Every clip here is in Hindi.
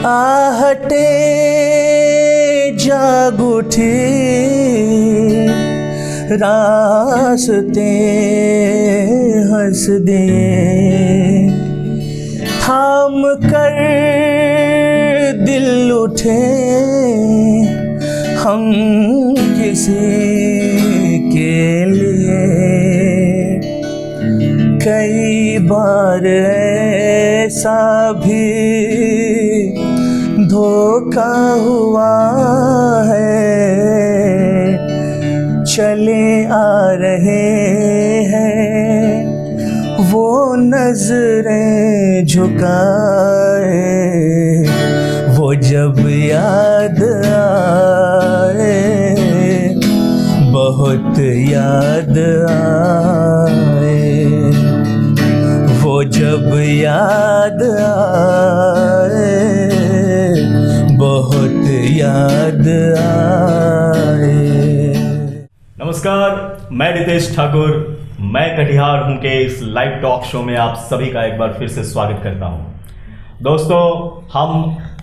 आहटे जाग उठी, रास्ते हंस दिए, थाम कर दिल उठे हम किसी के लिए। कई बार ऐसा भी धोखा हुआ है, चले आ रहे हैं वो नजरें झुकाए, वो जब याद आए, बहुत याद आए, वो जब याद आए, बहुत याद आए। नमस्कार, मैं रितेश ठाकुर, मैं कटिहार हूं के इस लाइव टॉक शो में आप सभी का एक बार फिर से स्वागत करता हूं। दोस्तों, हम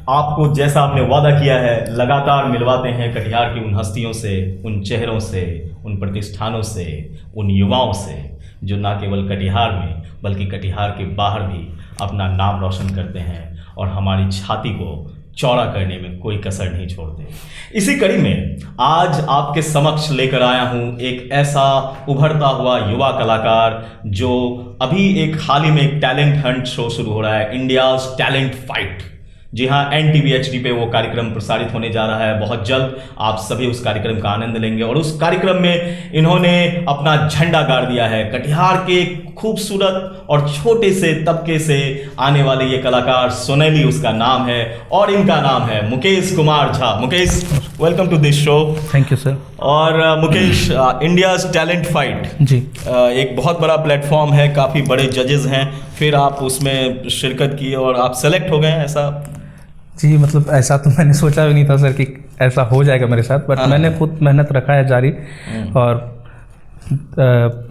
आपको जैसा हमने वादा किया है लगातार मिलवाते हैं कटिहार की उन हस्तियों से, उन चेहरों से, उन प्रतिष्ठानों से, उन युवाओं से जो ना केवल कटिहार में बल्कि कटिहार के बाहर भी अपना नाम रोशन करते हैं और हमारी छाती को चौड़ा करने में कोई कसर नहीं छोड़ते। इसी कड़ी में आज आपके समक्ष लेकर आया हूं एक ऐसा उभरता हुआ युवा कलाकार जो अभी एक हाल ही में एक टैलेंट हंट शो शुरू हो रहा है, इंडियाज टैलेंट फाइट। जी हाँ, NTV HD पे वो कार्यक्रम प्रसारित होने जा रहा है। बहुत जल्द आप सभी उस कार्यक्रम का आनंद लेंगे और उस कार्यक्रम में इन्होंने अपना झंडा गाड़ दिया है। कटिहार के खूबसूरत और छोटे से तबके से आने वाले ये कलाकार सोनैली उसका नाम है और इनका नाम है Mukesh Kumar Jha. Mukesh, welcome to this show. Thank you sir. और Mukesh, India's Talent Fight ji एक बहुत बड़ा प्लेटफॉर्म है, काफ़ी बड़े जजेस हैं, फिर आप उसमें शिरकत की और आप सेलेक्ट हो गए हैं, ऐसा? जी, मतलब ऐसा तो मैंने सोचा भी नहीं था सर कि ऐसा हो जाएगा मेरे साथ, बट मैंने खुद मेहनत रखा है जारी। और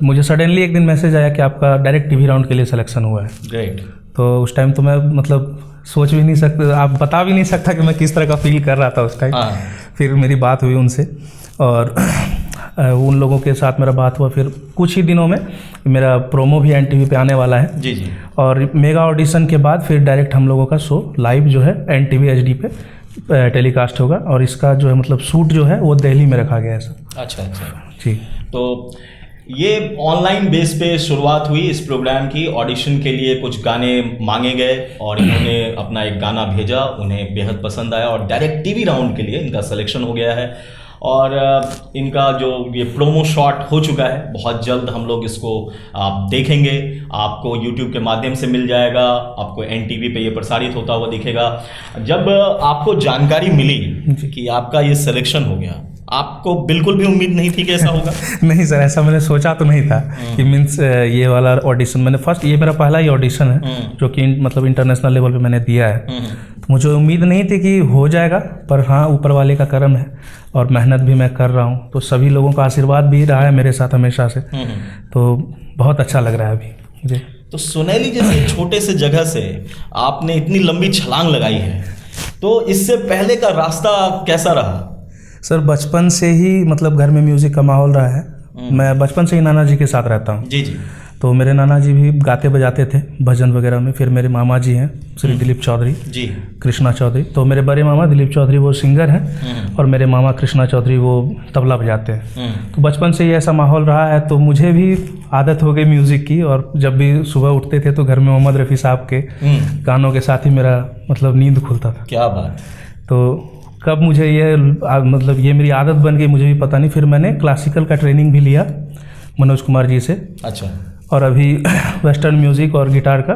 मुझे सडनली एक दिन मैसेज आया कि आपका डायरेक्ट टीवी राउंड के लिए सिलेक्शन हुआ है। ग्रेट। तो उस टाइम तो मैं मतलब सोच भी नहीं सकता, आप बता भी नहीं सकता कि मैं किस तरह का फील कर रहा था उस टाइम। फिर मेरी बात हुई उनसे और उन लोगों के साथ मेरा बात हुआ। फिर कुछ ही दिनों में मेरा प्रोमो भी NTV पे आने वाला है। जी जी। और मेगा ऑडिशन के बाद फिर डायरेक्ट हम लोगों का शो लाइव जो है NTV HD पे टेलीकास्ट होगा और इसका जो है मतलब शूट जो है वो दिल्ली में रखा गया है सर। अच्छा अच्छा जी। तो ये ऑनलाइन बेस पे शुरुआत हुई इस प्रोग्राम की। ऑडिशन के लिए कुछ गाने मांगे गए और इन्होंने अपना एक गाना भेजा, उन्हें बेहद पसंद आया और डायरेक्ट टीवी राउंड के लिए इनका सिलेक्शन हो गया है। और इनका जो ये प्रोमो शॉट हो चुका है, बहुत जल्द हम लोग इसको आप देखेंगे, आपको YouTube के माध्यम से मिल जाएगा, आपको NTV पे ये प्रसारित होता हुआ दिखेगा। जब आपको जानकारी मिली कि आपका ये सिलेक्शन हो गया, आपको बिल्कुल भी उम्मीद नहीं थी कि ऐसा होगा? नहीं सर, ऐसा मैंने सोचा तो नहीं था कि मीन्स ये वाला ऑडिशन मैंने ये मेरा पहला ही ऑडिशन है जो कि मतलब इंटरनेशनल लेवल पे मैंने दिया है। तो मुझे उम्मीद नहीं थी कि हो जाएगा, पर हाँ ऊपर वाले का करम है और मेहनत भी मैं कर रहा हूँ। तो सभी लोगों का आशीर्वाद भी रहा है मेरे साथ हमेशा से, तो बहुत अच्छा लग रहा है अभी मुझे। तो सोनैली जैसे छोटे से जगह से आपने इतनी लंबी छलांग लगाई है, तो इससे पहले का रास्ता कैसा रहा? सर बचपन से ही मतलब घर में म्यूज़िक का माहौल रहा है। मैं बचपन से ही नाना जी के साथ रहता हूँ। जी जी। तो मेरे नाना जी भी गाते बजाते थे भजन वगैरह में। फिर मेरे मामा जी हैं श्री दिलीप चौधरी जी, कृष्णा चौधरी। तो मेरे बड़े मामा दिलीप चौधरी वो सिंगर हैं और मेरे मामा कृष्णा चौधरी वो तबला बजाते हैं। तो बचपन से ही ऐसा माहौल रहा है, तो मुझे भी आदत हो गई म्यूज़िक की। और जब भी सुबह उठते थे तो घर में मोहम्मद रफ़ी साहब के गानों के साथ ही मेरा मतलब नींद खुलता था। क्या बात। तो कब मुझे ये मतलब ये मेरी आदत बन गई मुझे भी पता नहीं। फिर मैंने क्लासिकल का ट्रेनिंग भी लिया मनोज कुमार जी से। अच्छा। और अभी वेस्टर्न म्यूज़िक और गिटार का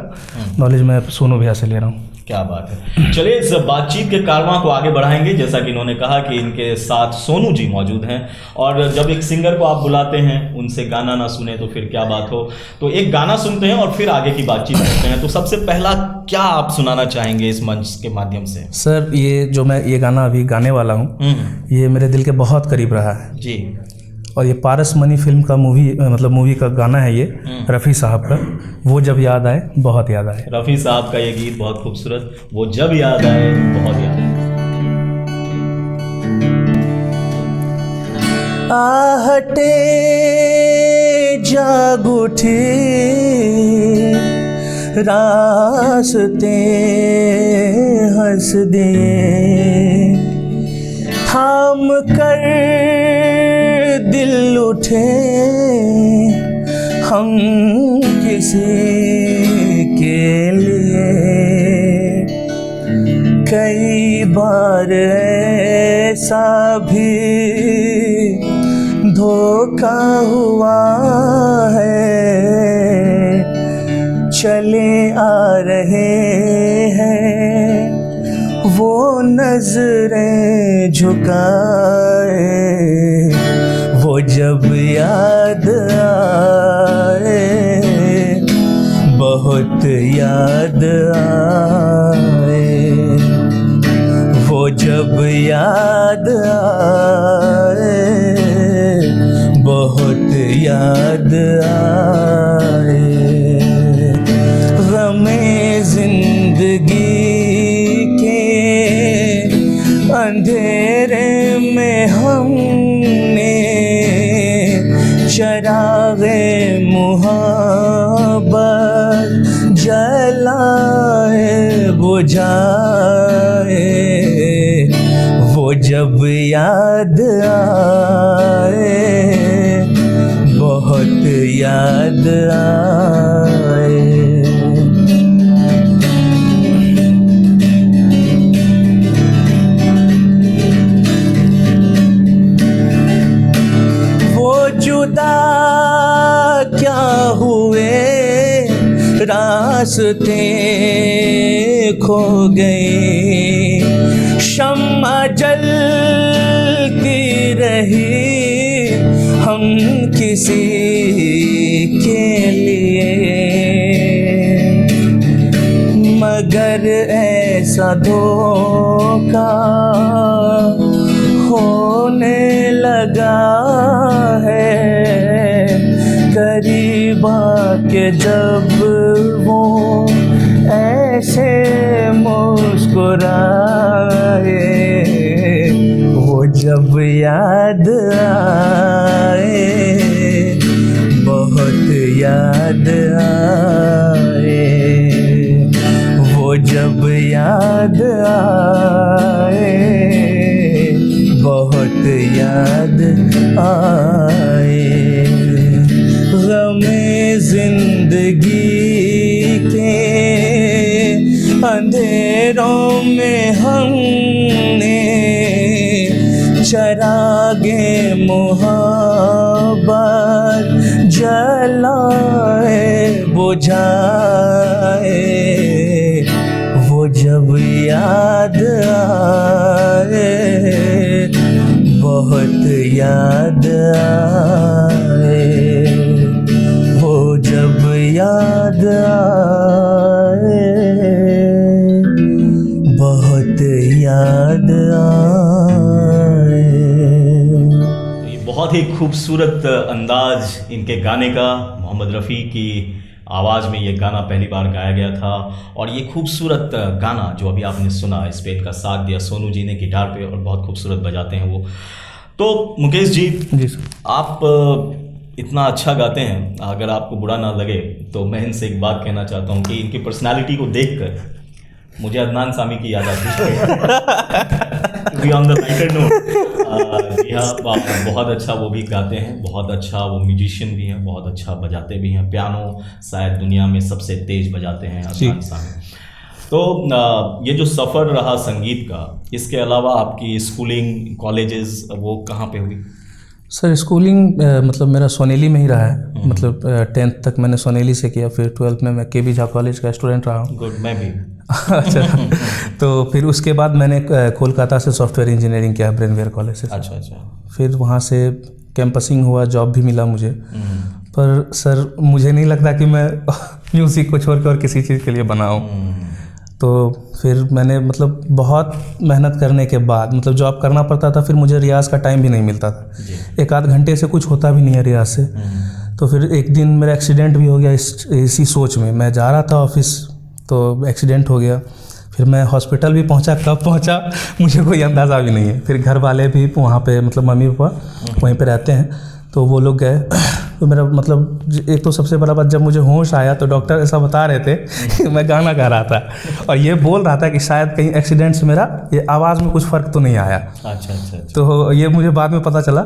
नॉलेज मैं सोनू भैया से ले रहा हूँ। क्या बात है। चलिए इस बातचीत के कारवां को आगे बढ़ाएंगे। जैसा कि इन्होंने कहा कि इनके साथ सोनू जी मौजूद हैं, और जब एक सिंगर को आप बुलाते हैं उनसे गाना ना सुने तो फिर क्या बात हो। तो एक गाना सुनते हैं और फिर आगे की बातचीत करते हैं। तो सबसे पहला क्या आप सुनाना चाहेंगे इस मंच के माध्यम से? सर ये जो मैं ये गाना अभी गाने वाला हूँ ये मेरे दिल के बहुत करीब रहा है जी। और ये पारस मनी फिल्म का मूवी का गाना है ये, रफ़ी साहब का, वो जब याद आए बहुत याद आए। रफ़ी साहब का ये गीत बहुत खूबसूरत, वो जब याद आए बहुत याद आए। आहटे जाग उठे रास्ते हंस दिए, थाम कर दिल उठे हम किसी के लिए। कई बार ऐसा भी धोखा हुआ है, चले आ रहे हैं वो नजरें झुकाए, वो जब याद आए बहुत याद आए, वो जब याद आए बहुत याद आए। गमे जिंदगी के अंधेरे में हमने चरागे मुहब्बत जलाए बुझाए, वो जब याद आए बहुत याद आए। वो जुदा क्या हुए रास्ते खो गए, शम्मा जलती रही हम किसी के लिए, मगर ऐसा धोखा होने लगा है, करीब आके जब वो ऐसे मुस्कुराए, वो जब याद आए बहुत याद आए, वो जब याद आए बहुत याद आए। गमे जिंदगी के अंधेरों में हमने चरागे मुहब्बत जलाए बुझाए, वो जब याद आए बहुत याद आए, वो जब याद आए बहुत याद आए। ये बहुत ही खूबसूरत अंदाज इनके गाने का, मोहम्मद रफ़ी की आवाज़ में ये गाना पहली बार गाया गया था। और ये खूबसूरत गाना जो अभी आपने सुना, इस पे इनका साथ दिया सोनू जी ने गिटार पे, और बहुत खूबसूरत बजाते हैं वो। तो मुकेश जी सर, आप इतना अच्छा गाते हैं, अगर आपको बुरा ना लगे तो मैं इनसे एक बात कहना चाहता हूँ कि इनकी पर्सनालिटी को देखकर मुझे अदनान सामी की याद आती है। We on the lighter note, जी हाँ, बहुत अच्छा वो भी गाते हैं, बहुत अच्छा वो म्यूजिशियन भी हैं, बहुत अच्छा बजाते भी हैं। पियानो शायद दुनिया में सबसे तेज बजाते हैं अदनान सामी। तो ये जो सफ़र रहा संगीत का, इसके अलावा आपकी स्कूलिंग, कॉलेजेस, वो कहाँ पे हुई? सर स्कूलिंग मतलब मेरा सोनेली में ही रहा है, मतलब 10th तक मैंने सोनेली से किया, फिर 12th में मैं के.बी. झा कॉलेज का स्टूडेंट रहा हूँ। गुड, मैं भी। अच्छा, तो फिर उसके बाद मैंने कोलकाता से सॉफ्टवेयर इंजीनियरिंग किया ब्रेनवेयर कॉलेज से। अच्छा अच्छा। फिर वहाँ से कैंपसिंग हुआ, जॉब भी मिला मुझे, पर सर मुझे नहीं लगता कि मैं म्यूज़िक को छोड़ कर और किसी चीज़ के लिए बनाऊँ। तो फिर मैंने मतलब बहुत मेहनत करने के बाद मतलब जॉब करना पड़ता था, फिर मुझे रियाज़ का टाइम भी नहीं मिलता था, एक आध घंटे से कुछ होता भी नहीं है रियाज़ से। तो फिर एक दिन मेरा एक्सीडेंट भी हो गया इसी सोच में, मैं जा रहा था ऑफिस तो एक्सीडेंट हो गया। फिर मैं हॉस्पिटल भी पहुंचा, कब पहुंचा मुझे कोई अंदाज़ा भी नहीं है। फिर घर वाले भी वहाँ पे मतलब मम्मी पापा वहीं पे रहते हैं, तो वो लोग गए। तो मेरा मतलब एक तो सबसे बड़ा बात, जब मुझे होश आया तो डॉक्टर ऐसा बता रहे थे कि मैं गाना गा रहा था और ये बोल रहा था कि शायद कहीं एक्सीडेंट से मेरा ये आवाज़ में कुछ फ़र्क तो नहीं आया। अच्छा। तो ये मुझे बाद में पता चला।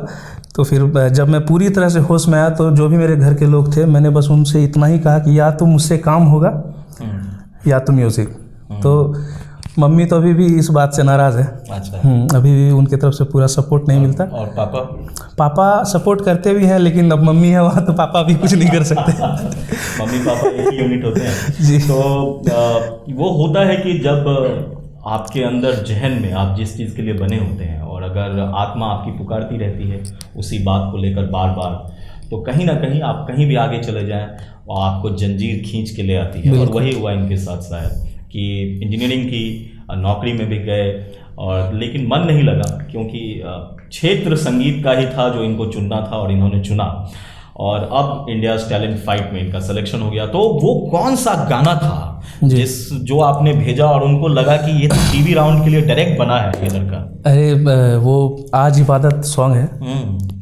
तो फिर जब मैं पूरी तरह से होश में आया तो जो भी मेरे घर के लोग थे, मैंने बस उनसे इतना ही कहा कि या तो मुझसे काम होगा या तो म्यूज़िक। तो मम्मी तो अभी भी इस बात से नाराज़ है। अच्छा। अभी भी उनकी तरफ से पूरा सपोर्ट नहीं मिलता। और पापा? पापा सपोर्ट करते भी हैं, लेकिन अब मम्मी है वहाँ तो पापा भी कुछ नहीं कर सकते। मम्मी पापा एक ही यूनिट होते हैं जी। तो वो होता है कि जब आपके अंदर जहन में आप जिस चीज़ के लिए बने होते हैं और अगर आत्मा आपकी पुकारती रहती है उसी बात को लेकर बार बार, तो कहीं ना कहीं आप कहीं भी आगे चले जाएं और आपको जंजीर खींच के ले आती है। और वही हुआ इनके साथ शायद कि इंजीनियरिंग की नौकरी में भी गए और लेकिन मन नहीं लगा, क्योंकि क्षेत्र संगीत का ही था जो इनको चुनना था और इन्होंने चुना। और अब इंडियाज़ टैलेंट फाइट में इनका सिलेक्शन हो गया। तो वो कौन सा गाना था जो आपने भेजा और उनको लगा कि ये टीवी राउंड के लिए डायरेक्ट बना है ये लड़का? अरे वो आज इबादत सॉन्ग है,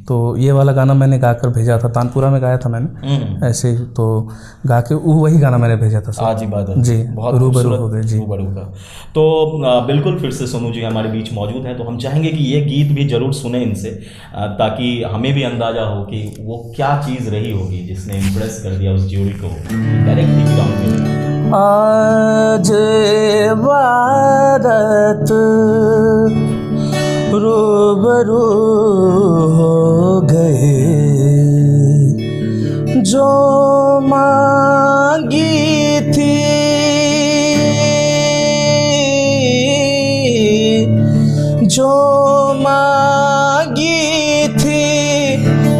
तो ये वाला गाना मैंने गाकर भेजा था, तानपुरा में गाया था मैंने ऐसे ही, तो गा के वही गाना मैंने भेजा था सर। आज इबादत जी, बहुत रूबरू हो गए जी। रूबरू का तो बिल्कुल फिर से सोनू जी हमारे बीच मौजूद हैं, तो हम चाहेंगे कि ये गीत भी जरूर सुने इनसे, ताकि हमें भी अंदाजा हो कि वो क्या चीज़ रही होगी जिसने इम्प्रेस कर दिया उस ज्यूरी को डायरेक्ट टीवी राउंड में। आज इबादत रूबरू हो गए, जो मांगी थी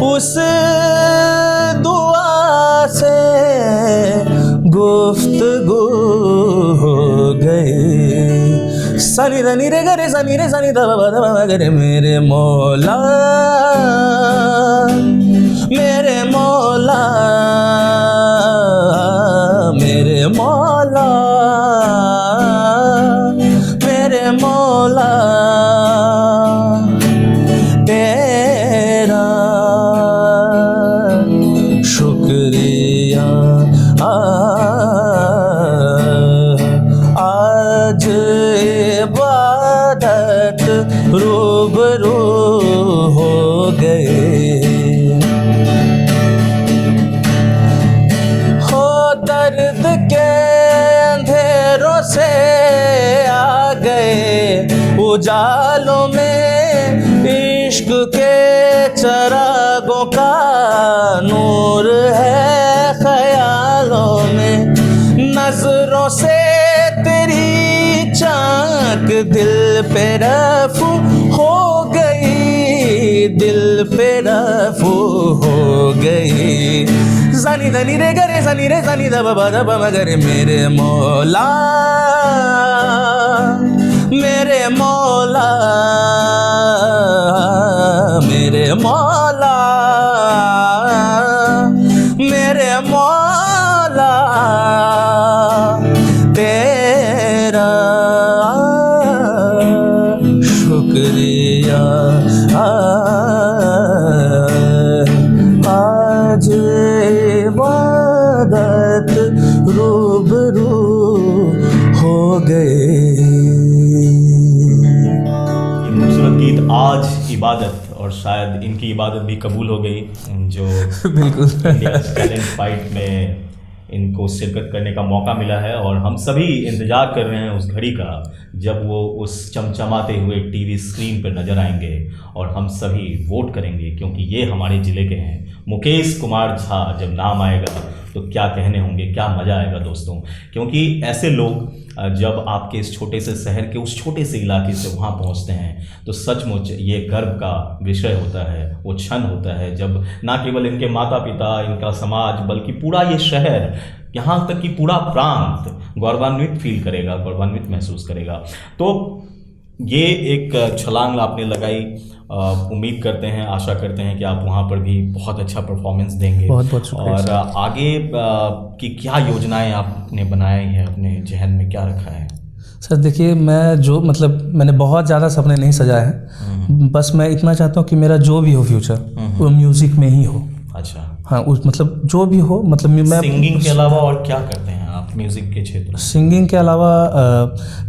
उस दुआ से गुफ्तगू हो गई। सनी धनी रे गरे सनी रे सनी दबा दबा गरे मेरे मौला मेरे मौला मेरे मौला मेरे मौला तेरा शुक्रिया आज इबादत रूबरू हो गए। हो दर्द के अंधेरों से आ गए उजालों में इश्क के चरागों का नूर है ख्यालों में। नजरों से तेरी चाक दिल पे रफू हो गई, दिल पे रफू हो गई। जानी धनी रे गरे जानी रे जानी दबा दबा मगर मेरे मौला मेरे मौला मेरे मौला मेरे मौला तेरा शुक्रिया आज इबादत रूबरू हो गए। खूबसूरत गीत आज इबादत, और शायद इनकी इबादत भी कबूल हो गई जो बिल्कुल इंडियाज़ टैलेंट फाइट में इनको शिरकत करने का मौका मिला है। और हम सभी इंतज़ार कर रहे हैं उस घड़ी का जब वो उस चमचमाते हुए टीवी स्क्रीन पर नज़र आएंगे और हम सभी वोट करेंगे, क्योंकि ये हमारे ज़िले के हैं। मुकेश कुमार झा जब नाम आएगा तो क्या कहने होंगे, क्या मज़ा आएगा दोस्तों, क्योंकि ऐसे लोग जब आपके इस छोटे से शहर के उस छोटे से इलाके से वहाँ पहुँचते हैं तो सचमुच ये गर्व का विषय होता है। वो क्षण होता है जब ना केवल इनके माता पिता, इनका समाज, बल्कि पूरा ये शहर, यहाँ तक कि पूरा प्रांत गौरवान्वित फील करेगा, गौरवान्वित महसूस करेगा। तो ये एक छलांग आपने लगाई, उम्मीद करते हैं, आशा करते हैं कि आप वहाँ पर भी बहुत अच्छा परफॉर्मेंस देंगे। बहुत बहुत शुक्रिया और आगे की क्या योजनाएं आपने बनाई हैं, अपने जहन में क्या रखा है? सर देखिए, मैं जो मतलब मैंने बहुत ज़्यादा सपने नहीं सजाए हैं, बस मैं इतना चाहता हूँ कि मेरा जो भी हो फ्यूचर वो म्यूज़िक में ही हो। अच्छा। हाँ, उस मतलब जो भी हो, मतलब मैं सिंगिंग के अलावा और क्या करते हैं आप म्यूज़िक के क्षेत्र में? सिंगिंग के अलावा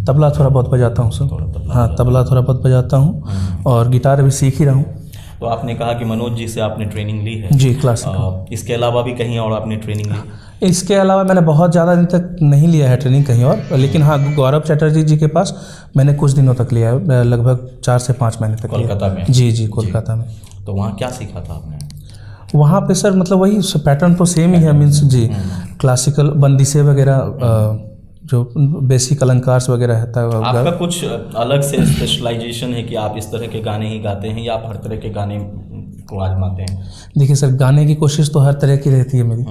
तबला थोड़ा बहुत बजाता हूँ सर। हाँ, तबला थोड़ा बहुत बजाता हूँ और गिटार भी सीख ही रहा हूँ। तो आपने कहा कि मनोज जी से आपने ट्रेनिंग ली है? जी, क्लासिकल। इसके अलावा भी कहीं और आपने ट्रेनिंग ली? इसके अलावा मैंने बहुत ज़्यादा दिन तक नहीं लिया है ट्रेनिंग कहीं और, लेकिन हाँ, गौरव चटर्जी जी के पास मैंने कुछ दिनों तक लिया है, लगभग 4 से 5 महीने तक। कोलकाता में? जी, कोलकाता में। तो वहाँ क्या सीखा था आपने? वहाँ पे सर मतलब वही पैटर्न तो सेम ही है, मीन्स जी, क्लासिकल बंदिशें वगैरह, जो बेसिक अलंकार वगैरह रहता है। आपका कुछ अलग से स्पेशलाइजेशन है कि आप इस तरह के गाने ही गाते हैं या आप हर तरह के गाने को आजमाते हैं? देखिए सर, गाने की कोशिश तो हर तरह की रहती है मेरी,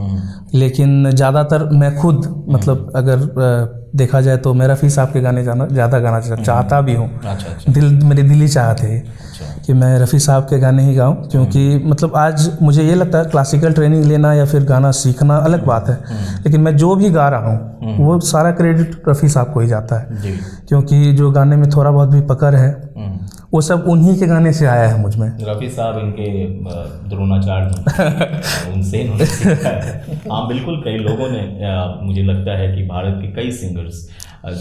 लेकिन ज़्यादातर मैं खुद मतलब अगर देखा जाए तो मैं रफ़ी साहब के गाने ज़्यादा गाना चाहता भी हूँ। अच्छा। मेरी दिली चाहत है कि मैं रफ़ी साहब के गाने ही गाऊं, क्योंकि मतलब आज मुझे ये लगता है क्लासिकल ट्रेनिंग लेना या फिर गाना सीखना अलग बात है, लेकिन मैं जो भी गा रहा हूँ वो सारा क्रेडिट रफ़ी साहब को ही जाता है, क्योंकि जो गाने में थोड़ा बहुत भी पकड़ है वो सब उन्हीं के गाने से आया है मुझ में। रफ़ी साहब इनके द्रोणाचार्य उनसे इन्होंने सीखा है। हाँ बिल्कुल, कई लोगों ने, मुझे लगता है कि भारत के कई सिंगर्स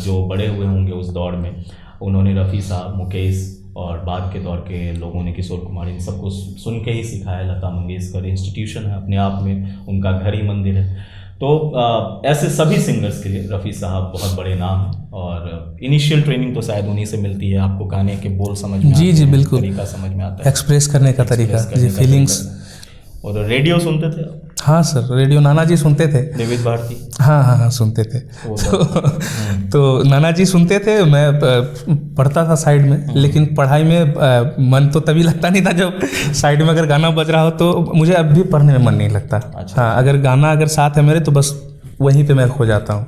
जो बड़े हुए होंगे उस दौर में, उन्होंने रफ़ी साहब, मुकेश और बाद के दौर के लोगों ने किशोर कुमार, इन सबको सुन के ही सीखा है। लता मंगेशकर इंस्टीट्यूशन है अपने आप में, उनका घर ही मंदिर है। तो ऐसे सभी सिंगर्स के लिए रफ़ी साहब बहुत बड़े नाम हैं और इनिशियल ट्रेनिंग तो शायद उन्हीं से मिलती है। आपको गाने के बोल समझ में जी बिल्कुल, तरीका समझ में आता है, एक्सप्रेस करने का तरीका, जी, फीलिंग्स। और रेडियो सुनते थे? हाँ सर, रेडियो नाना जी सुनते थे। विविध भारती? हाँ सुनते थे। तो नाना जी सुनते थे, मैं पढ़ता था साइड में, लेकिन पढ़ाई में मन तो तभी लगता नहीं था जब साइड में अगर गाना बज रहा हो, तो मुझे अब भी पढ़ने में मन नहीं लगता। अच्छा। हाँ, अगर गाना अगर साथ है मेरे तो बस वहीं पे मैं खो जाता हूँ।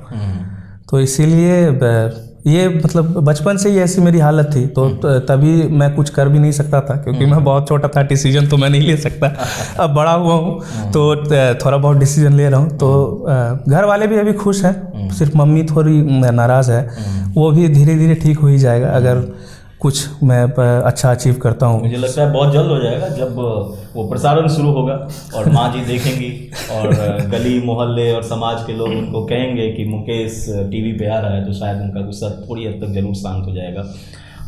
तो इसीलिए ये मतलब बचपन से ही ऐसी मेरी हालत थी, तो तभी मैं कुछ कर भी नहीं सकता था, क्योंकि मैं बहुत छोटा था, डिसीजन तो मैं नहीं ले सकता। अब बड़ा हुआ हूँ तो थोड़ा बहुत डिसीजन ले रहा हूँ। तो घर वाले भी अभी खुश हैं, सिर्फ मम्मी थोड़ी नाराज़ है, वो भी धीरे धीरे ठीक हो ही जाएगा अगर कुछ मैं अच्छा अचीव करता हूँ। मुझे लगता है बहुत जल्द हो जाएगा, जब वो प्रसारण शुरू होगा और माँ जी देखेंगी और गली मोहल्ले और समाज के लोग उनको कहेंगे कि मुकेश टीवी पे आ रहा है, तो शायद उनका गुस्सा थोड़ी हद तक जरूर शांत हो जाएगा।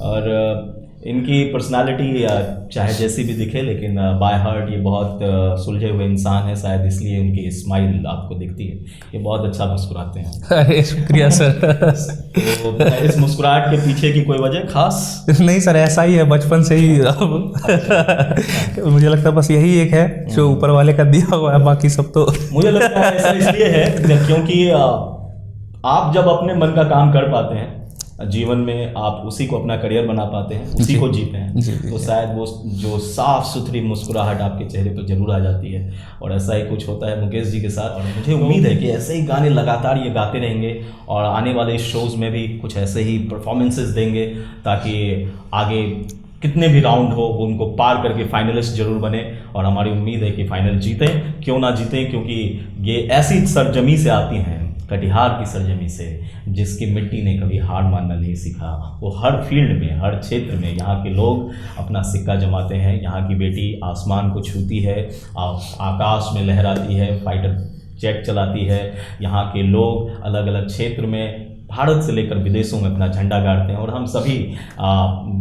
और इनकी पर्सनालिटी चाहे जैसी भी दिखे, लेकिन बाय हार्ट ये बहुत सुलझे हुए इंसान है, शायद इसलिए उनकी स्माइल आपको दिखती है। ये बहुत अच्छा मुस्कुराते हैं। अरे शुक्रिया सर। तो इस मुस्कुराहट के पीछे की कोई वजह खास? नहीं सर, ऐसा ही है बचपन से ही। मुझे लगता है बस यही एक है जो ऊपर वाले का दिया हुआ है, बाकी सब तो मुझे लगता है ऐसा इसलिए है क्योंकि आप जब अपने मन का काम कर पाते हैं जीवन में, आप उसी को अपना करियर बना पाते हैं, उसी को जीते हैं, तो शायद वो जो साफ सुथरी मुस्कुराहट आपके चेहरे पर जरूर आ जाती है। और ऐसा ही कुछ होता है मुकेश जी के साथ, और मुझे उम्मीद है कि ऐसे ही गाने लगातार ये गाते रहेंगे और आने वाले शोज़ में भी कुछ ऐसे ही परफॉर्मेंसेस देंगे, ताकि आगे कितने भी राउंड हो वो उनको पार करके फाइनलिस्ट जरूर बने। और हमारी उम्मीद है कि फाइनल जीतें, क्यों ना जीतें, क्योंकि ये ऐसी सरजमी से आती हैं, कटिहार की सरजमी से, जिसकी मिट्टी ने कभी हार मानना नहीं सीखा। वो हर फील्ड में, हर क्षेत्र में यहाँ के लोग अपना सिक्का जमाते हैं। यहाँ की बेटी आसमान को छूती है, आकाश में लहराती है, फाइटर जेट चलाती है। यहाँ के लोग अलग अलग क्षेत्र में, भारत से लेकर विदेशों में अपना झंडा गाड़ते हैं। और हम सभी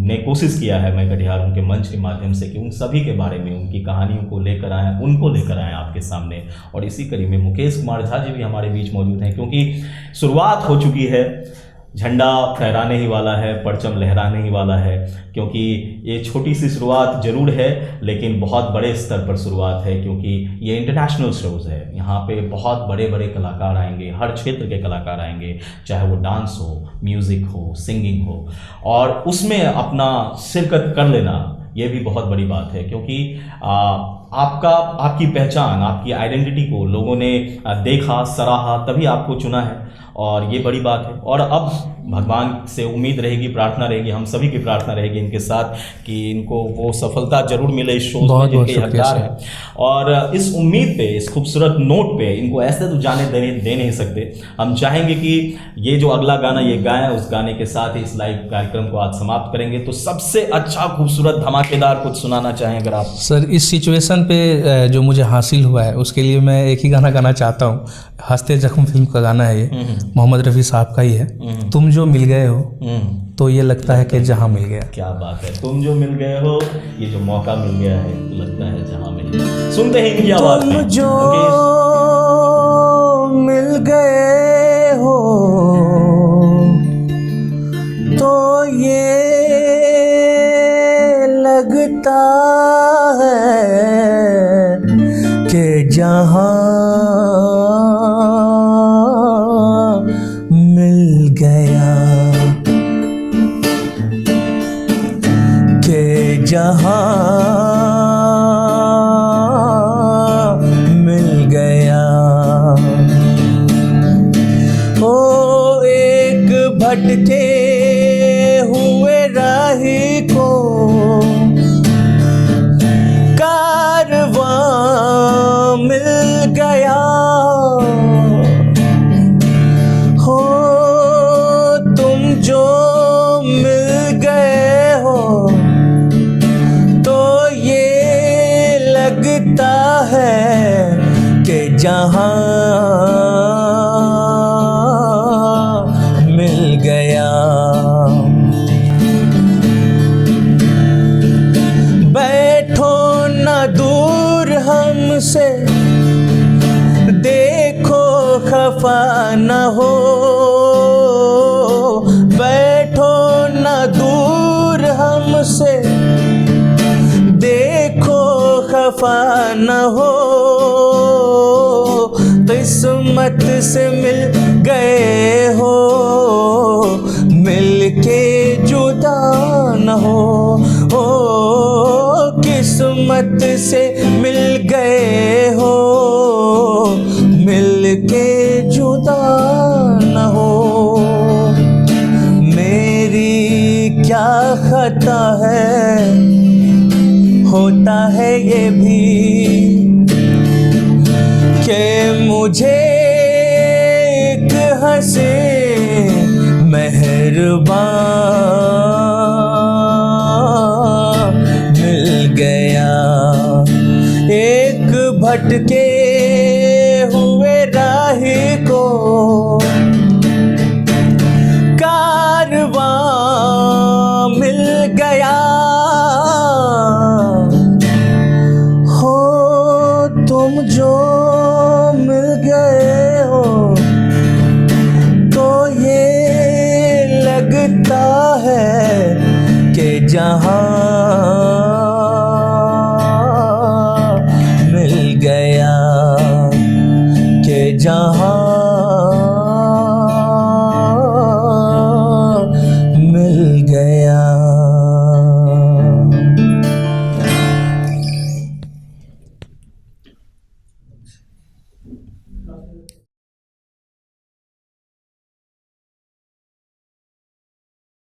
ने कोशिश किया है, मैं कटिहार उनके मंच के माध्यम से, कि उन सभी के बारे में, उनकी कहानियों को लेकर आएँ, उनको लेकर आएँ आपके सामने। और इसी कड़ी में मुकेश कुमार झा जी भी हमारे बीच मौजूद हैं, क्योंकि शुरुआत हो चुकी है, झंडा फहराने ही वाला है, परचम लहराने ही वाला है। क्योंकि ये छोटी सी शुरुआत जरूर है, लेकिन बहुत बड़े स्तर पर शुरुआत है, क्योंकि ये इंटरनेशनल शोज़ है। यहाँ पे बहुत बड़े बड़े कलाकार आएंगे, हर क्षेत्र के कलाकार आएंगे, चाहे वो डांस हो, म्यूज़िक हो, सिंगिंग हो, और उसमें अपना शिरकत कर लेना ये भी बहुत बड़ी बात है। क्योंकि आपका आपकी पहचान, आपकी आइडेंटिटी को लोगों ने देखा, सराहा, तभी आपको चुना है और ये बड़ी बात है। और अब भगवान से उम्मीद रहेगी, प्रार्थना रहेगी, हम सभी की प्रार्थना रहेगी इनके साथ कि इनको वो सफलता जरूर मिले इस शो में जिनके हकदार हैं। और इस उम्मीद पे, इस खूबसूरत नोट पे इनको ऐसे तो जाने दे नहीं सकते। हम चाहेंगे कि ये जो अगला गाना ये गाएं, उस गाने के साथ ही इस लाइव कार्यक्रम को आज समाप्त करेंगे। तो सबसे अच्छा, खूबसूरत, धमाकेदार कुछ सुनाना चाहें अगर आप। सर, इस सिचुएशन पे जो मुझे हासिल हुआ है उसके लिए मैं एक ही गाना गाना चाहता हूँ। हंसते जख्म फिल्म का गाना है ये, मोहम्मद रफ़ी साहब का ही है। तुम जो मिल गए हो तो ये लगता है कि जहां मिल गया। क्या बात है, तुम जो मिल गए हो, ये जो मौका मिल गया है तो लगता है जहां मिल गया। सुनते हैं इनकी आवाज में। तुम जो मिल गए हो तो ये लगता है कि जहां मिल गया, के जहां मिल गया। ओ एक भटके हुए राही को कारवां मिल गया। हो तुम जो मिल गए हो तो ये लगता है कि जहां मिल गया। बैठो ना दूर हमसे, देखो खफा न हो। बैठो ना दूर हमसे, देखो खफा न हो। किस्मत से मिल गए हो, मिल के जुदा न हो। ओ किस्मत से मिल गए हो, मिल के जुदा न हो। मेरी क्या खता है, होता है ये भी कि मुझे एक हंसे मेहरबान मिल गया। एक भटके हुए राही को कारवां मिल गया। हो तुम जो मिल गए हो तो ये लगता है कि जहां मिल गया, कि जहां